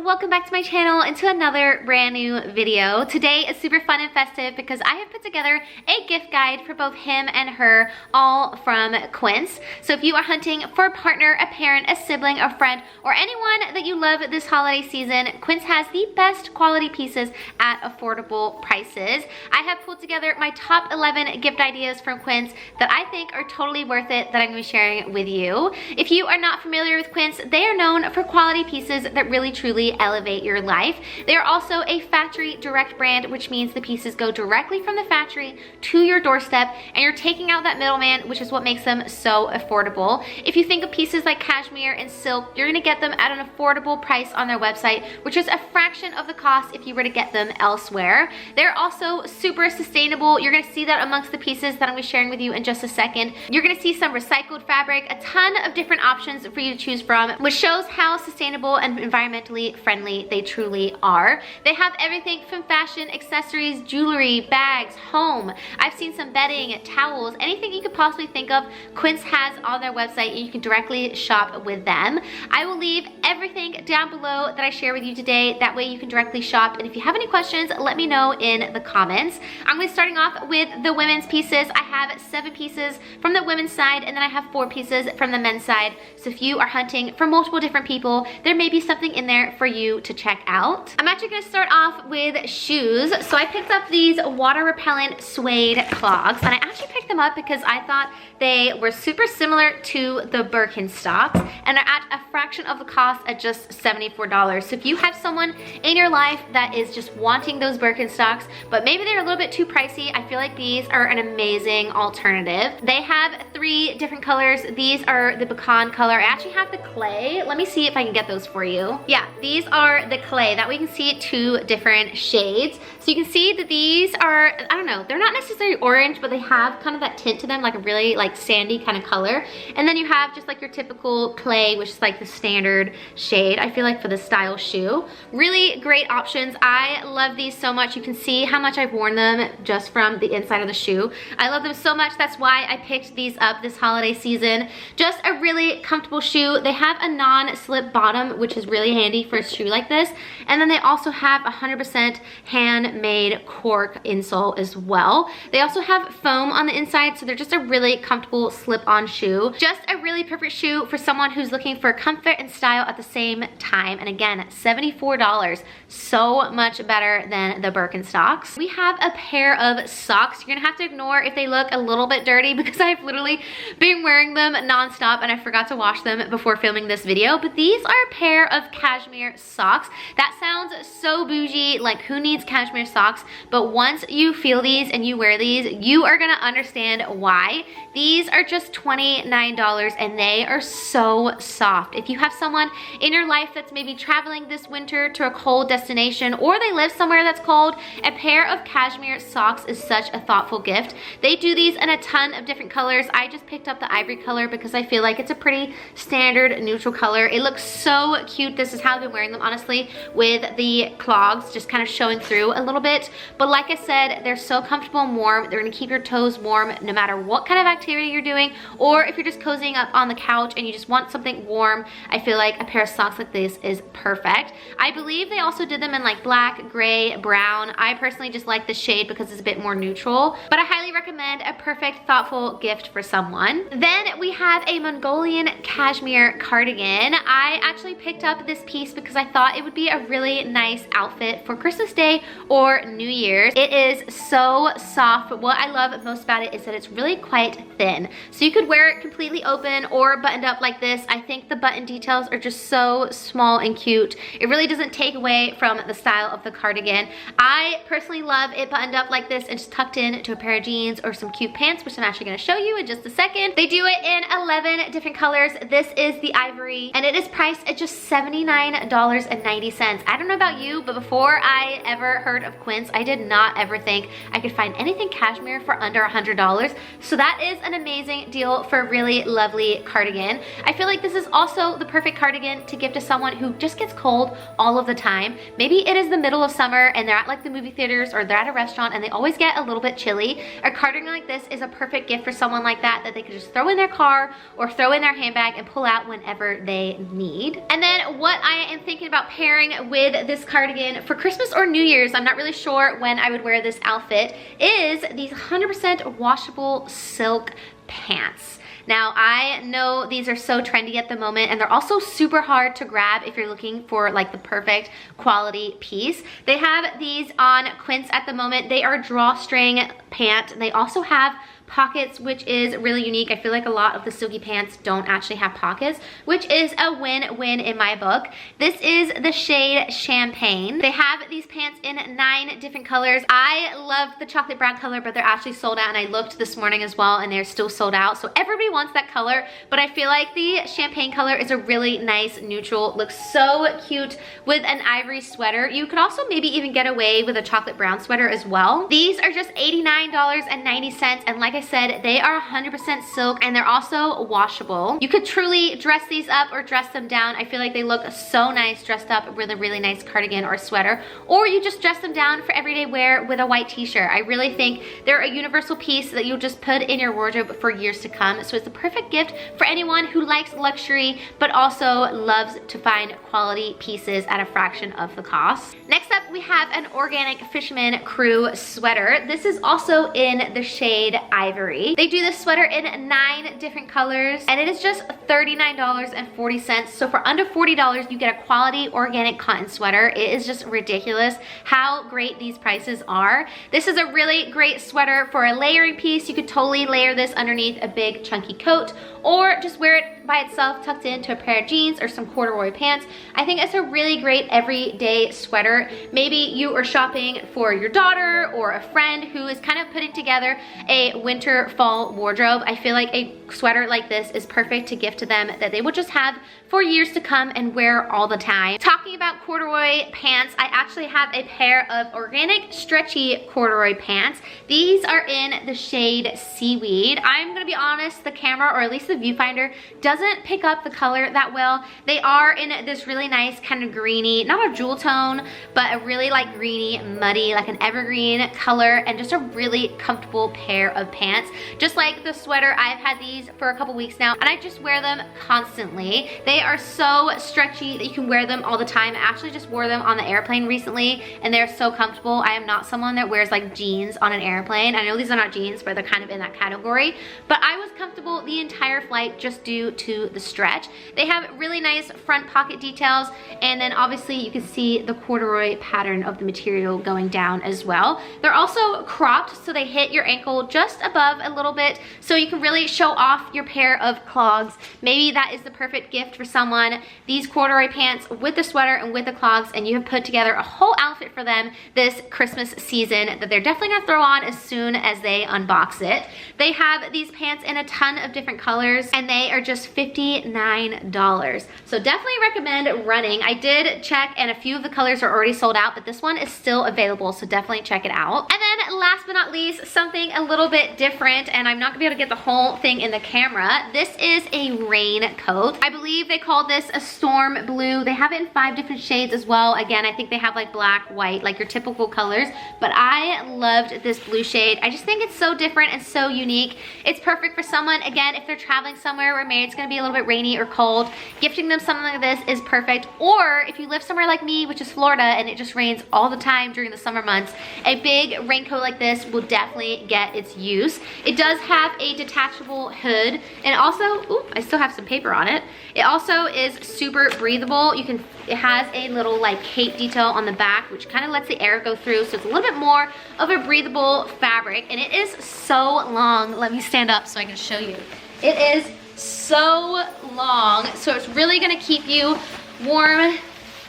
welcome back to my channel and to another brand new video. Today is super fun and festive because I have put together a gift guide for both him and her, all from Quince. So if you are hunting for a partner, a parent, a sibling, a friend, or anyone that you love this holiday season, Quince has the best quality pieces at affordable prices. I have pulled together my top 11 gift ideas from Quince that I think are totally worth it that I'm going to be sharing with you. If you are not familiar with Quince, they are known for quality pieces that really truly elevate your life. They are also a factory direct brand, which means the pieces go directly from the factory to your doorstep and you're taking out that middleman, which is what makes them so affordable. If you think of pieces like cashmere and silk, you're gonna get them at an affordable price on their website, which is a fraction of the cost if you were to get them elsewhere. They're also super sustainable. You're gonna see that amongst the pieces that I'm gonna be sharing with you in just a second. You're gonna see some recycled fabric, a ton of different options for you to choose from, which shows how sustainable and environmentally friendly they truly are. They have everything from fashion, accessories, jewelry, bags, home. I've seen some bedding, towels, anything you could possibly think of, Quince has on their website and you can directly shop with them. I will leave everything down below that I share with you today. That way you can directly shop. And if you have any questions, let me know in the comments. I'm going to be starting off with the women's pieces. I have 7 pieces from the women's side and then I have 4 pieces from the men's side. So if you are hunting for multiple different people, there may be something in there for you to check out. I'm actually going to start off with shoes. So I picked up these water repellent suede clogs, and I actually picked them up because I thought they were super similar to the Birkenstocks and are at a fraction of the cost at just $74. So if you have someone in your life that is just wanting those Birkenstocks, but maybe they're a little bit too pricey, I feel like these are an amazing alternative. They have 3 different colors. These are the pecan color. I actually have the clay. Let me see if I can get those for you. Yeah, these are the clay. That way you can see 2 different shades. So you can see that these are, I don't know, they're not necessarily orange, but they have kind of that tint to them, like a really like sandy kind of color. And then you have just like your typical clay, which is like the standard shade, I feel like, for the style shoe. Really great options. I love these so much. You can see how much I've worn them just from the inside of the shoe. I love them so much. That's why I picked these up this holiday season. Just a really comfortable shoe. They have a non-slip bottom, which is really handy for a shoe like this. And then they also have 100% handmade cork insole as well. They also have foam on the inside, so they're just a really comfortable slip-on shoe. Just a really perfect shoe for someone who's looking for comfort and style at the same time. And again, $74. So much better than the Birkenstocks. We have a pair of socks. You're gonna have to ignore if they look a little bit dirty because I've literally been wearing them nonstop and I forgot to wash them before filming this video. But these are a pair of cashmere socks. That sounds so bougie, like who needs cashmere socks? But once you feel these and you wear these, you are gonna understand why. These are just $29 and they are so soft. If you have someone in your life that's maybe traveling this winter to a cold destination or they live somewhere that's cold, a pair of cashmere socks is such a thoughtful gift. They do these in a ton of different colors. I just picked up the ivory color because I feel like it's a pretty standard neutral color. It looks so cute. This is how I've been wearing them, honestly, with the clogs just kind of showing through a little bit. But like I said, they're so comfortable and warm. They're gonna keep your toes warm no matter what kind of activity you're doing, or if you're just cozying up on the couch and you just want something warm, I feel like a pair of socks like this is perfect. I believe they also did them in like black, gray, brown. I personally just like the shade because it's a bit more neutral, but I highly recommend a perfect, thoughtful gift for someone. Then we have a Mongolian cashmere cardigan. I actually picked up this piece because I thought it would be a really nice outfit for Christmas Day or New Year's. It is so soft, but what I love most about it is that it's really quite thin. So you could wear it completely open or buttoned up like this. I think the button details are just so small and cute. It really doesn't take away from the style of the cardigan. I personally love it buttoned up like this and just tucked in to a pair of jeans or some cute pants, which I'm actually gonna show you in just a second. They do it in 11 different colors. This is the ivory and it is priced at just $79.90. I don't know about you, but before I ever heard of Quince, I did not ever think I could find anything cashmere for under $100. So that is an amazing deal for a really lovely cardigan. I feel like this is also the perfect cardigan to gift to someone who just gets cold all of the time. Maybe it is the middle of summer and they're at like the movie theaters or they're at a restaurant and they always get a little bit chilly. A cardigan like this is a perfect gift for someone like that they could just throw in their car or throw in their handbag and pull out whenever they need. And then what I am thinking about pairing with this cardigan for Christmas or New Year's, I'm not really sure when I would wear this outfit, is these 100% washable silk pants. Now, I know these are so trendy at the moment and they're also super hard to grab if you're looking for like the perfect quality piece. They have these on Quince at the moment. They are drawstring pants. They also have pockets, which is really unique. I feel like a lot of the silky pants don't actually have pockets, which is a win-win in my book. This is the shade Champagne. They have these pants in 9 different colors. I love the chocolate brown color, but they're actually sold out, and I looked this morning as well and they're still sold out. So everybody wants that color, but I feel like the Champagne color is a really nice neutral. It looks so cute with an ivory sweater. You could also maybe even get away with a chocolate brown sweater as well. These are just $89.90, and like I said, they are 100% silk and they're also washable. You could truly dress these up or dress them down. I feel like they look so nice dressed up with a really nice cardigan or sweater, or you just dress them down for everyday wear with a white t-shirt. I really think they're a universal piece that you'll just put in your wardrobe for years to come. So it's the perfect gift for anyone who likes luxury but also loves to find quality pieces at a fraction of the cost. Next up, we have an organic Fisherman Crew sweater. This is also in the shade Ivory. They do this sweater in 9 different colors and it is just $39.40. So for under $40, you get a quality organic cotton sweater. It is just ridiculous how great these prices are. This is a really great sweater for a layering piece. You could totally layer this underneath a big chunky coat or just wear it by itself tucked into a pair of jeans or some corduroy pants. I think it's a really great everyday sweater. Maybe you are shopping for your daughter or a friend who is kind of putting together a winter fall wardrobe. I feel like a sweater like this is perfect to gift to them that they will just have for years to come and wear all the time. Talking about corduroy pants, I actually have a pair of organic stretchy corduroy pants. These are in the shade Seaweed. I'm gonna be honest, the camera, or at least the viewfinder, doesn't pick up the color that well. They are in this really nice kind of greeny, not a jewel tone, but a really like greeny, muddy, like an evergreen color, and just a really comfortable pair of pants. Just like the sweater, I've had these for a couple weeks now and I just wear them constantly. They are so stretchy that you can wear them all the time. I actually just wore them on the airplane recently and they're so comfortable. I am not someone that wears like jeans on an airplane. I know these are not jeans, but they're kind of in that category. But I was comfortable the entire flight just due to the stretch. They have really nice front pocket details, and then obviously you can see the corduroy pattern of the material going down as well. They're also cropped, so they hit your ankle just above a little bit, so you can really show off your pair of clogs. Maybe that is the perfect gift for someone. These corduroy pants with the sweater and with the clogs, and you have put together a whole outfit for them this Christmas season that they're definitely gonna throw on as soon as they unbox it. They have these pants in a ton of different colors and they are just $59. So definitely recommend running. I did check and a few of the colors are already sold out, but this one is still available, so definitely check it out. And then last but not least, something a little bit different, and I'm not gonna be able to get the whole thing in the camera. This is a raincoat. I believe they call this a storm blue. They have it in 5 different shades as well. Again, I think they have like black, white, like your typical colors, but I loved this blue shade. I just think it's so different and so unique. It's perfect for someone, again, if they're traveling somewhere where maybe it's gonna be a little bit rainy or cold. Gifting them something like this is perfect. Or if you live somewhere like me, which is Florida, and it just rains all the time during the summer months, a big raincoat like this will definitely get its use. It does have a detachable hood, and also, ooh, I still have some paper on it. It also is super breathable. It has a little like cape detail on the back, which kind of lets the air go through, so it's a little bit more of a breathable fabric, and it is so long. Let me stand up so I can show you. It is so long, so it's really gonna keep you warm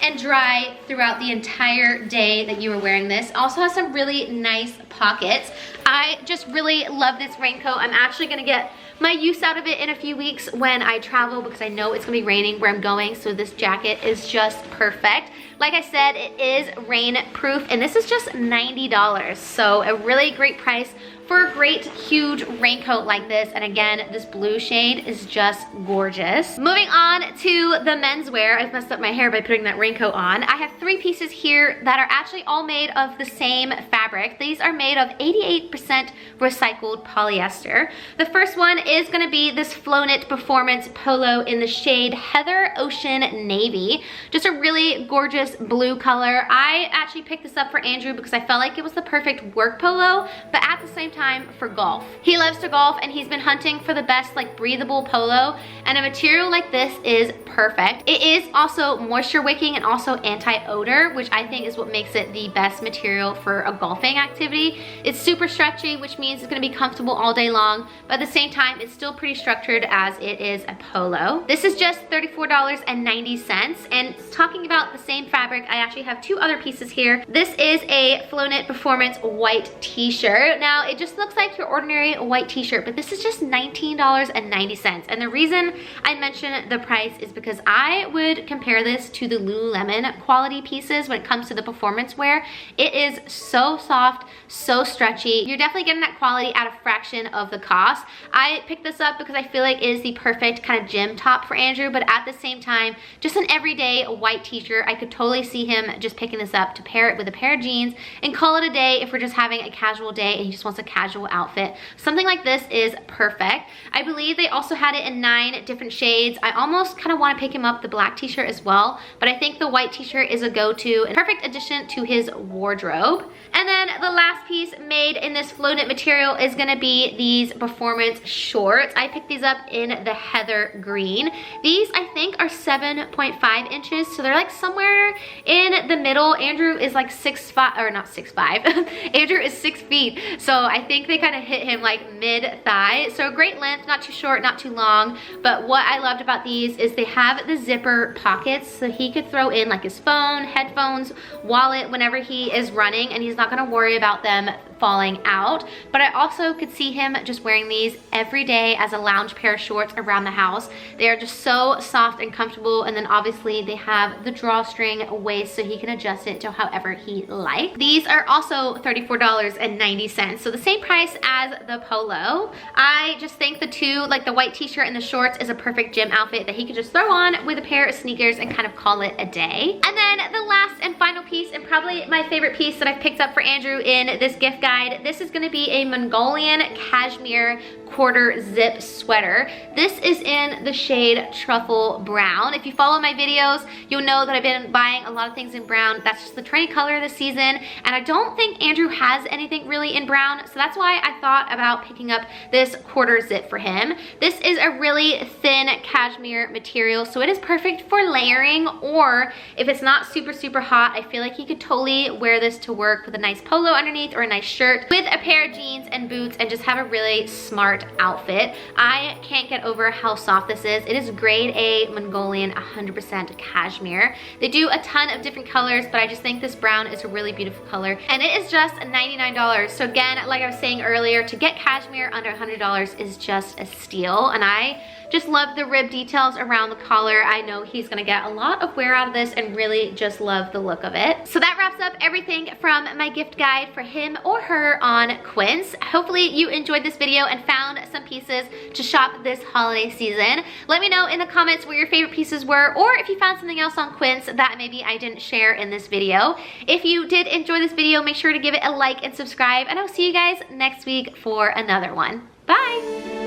and dry throughout the entire day that you are wearing this. Also has some really nice pockets. I just really love this raincoat. I'm actually gonna get my use out of it in a few weeks when I travel because I know it's gonna be raining where I'm going, so this jacket is just perfect. Like I said, it is rain proof and this is just $90, so a really great price for a great huge raincoat like this. And again, this blue shade is just gorgeous. Moving on to the menswear. I've messed up my hair by putting that raincoat on. I have 3 pieces here that are actually all made of the same fabric. These are made of 88% recycled polyester. The first one is gonna be this Flow Knit Performance Polo in the shade Heather Ocean Navy. Just a really gorgeous blue color. I actually picked this up for Andrew because I felt like it was the perfect work polo, but at the same time for golf. He loves to golf and he's been hunting for the best like breathable polo, and a material like this is perfect. It is also moisture wicking and also anti-odor, which I think is what makes it the best material for a golfing activity. It's super stretchy, which means it's gonna be comfortable all day long, but at the same time it's still pretty structured as it is a polo. This is just $34.90, and talking about the same fabric, I actually have 2 other pieces here. This is a Flow Knit Performance white t-shirt. Now it just looks like your ordinary white t-shirt, but this is just $19.90. And the reason I mention the price is because I would compare this to the Lululemon quality pieces when it comes to the performance wear. It is so soft, so stretchy. You're definitely getting that quality at a fraction of the cost. I picked this up because I feel like it is the perfect kind of gym top for Andrew, but at the same time, just an everyday white t-shirt. I could totally see him just picking this up to pair it with a pair of jeans and call it a day if we're just having a casual day and he just wants a casual outfit. Something like this is perfect. I believe they also had it in 9 different shades. I almost kind of want to pick him up the black t-shirt as well, but I think the white t-shirt is a go-to and perfect addition to his wardrobe. And then the last piece made in this Flow Knit material is going to be these performance shorts. I picked these up in the heather green. These I think are 7.5 inches, so they're like somewhere in the middle. Andrew is like 6'5", or not 6'5". Andrew is 6 feet, so I think they kind of hit him like mid-thigh. So a great length, not too short, not too long. But what I loved about these is they have the zipper pockets, so he could throw in like his phone, headphones, wallet whenever he is running, and he's not gonna worry about them falling out. But I also could see him just wearing these every day as a lounge pair of shorts around the house. They are just so soft and comfortable, and then obviously they have the drawstring waist so he can adjust it to however he likes. These are also $34.90, so the same price as the polo. I just think the two, like the white t-shirt and the shorts, is a perfect gym outfit that he could just throw on with a pair of sneakers and kind of call it a day. And then the last and final piece, and probably my favorite piece that I've picked up for Andrew in this gift guide, this is gonna be a Mongolian Cashmere Quarter Zip sweater. This is in the shade Truffle Brown. If you follow my videos, you'll know that I've been buying a lot of things in brown. That's just the trendy color this season, and I don't think Andrew has anything really in brown, so that's why I thought about picking up this quarter zip for him. This is a really thin cashmere material, so it is perfect for layering, or if it's not super hot, I feel like he could totally wear this to work with a nice polo underneath or a nice shirt with a pair of jeans and boots and just have a really smart outfit. I can't get over how soft this is. It is grade A Mongolian 100% cashmere. They do a ton of different colors, but I just think this brown is a really beautiful color, and it is just $99. So again, like I was saying earlier, to get cashmere under $100 is just a steal, and I just love the rib details around the collar. I know he's gonna get a lot of wear out of this and really just love the look of it. So that wraps up everything from my gift guide for him or her on Quince. Hopefully you enjoyed this video and found some pieces to shop this holiday season. Let me know in the comments what your favorite pieces were, or if you found something else on Quince that maybe I didn't share in this video. If you did enjoy this video, make sure to give it a like and subscribe, and I'll see you guys next week for another one. Bye!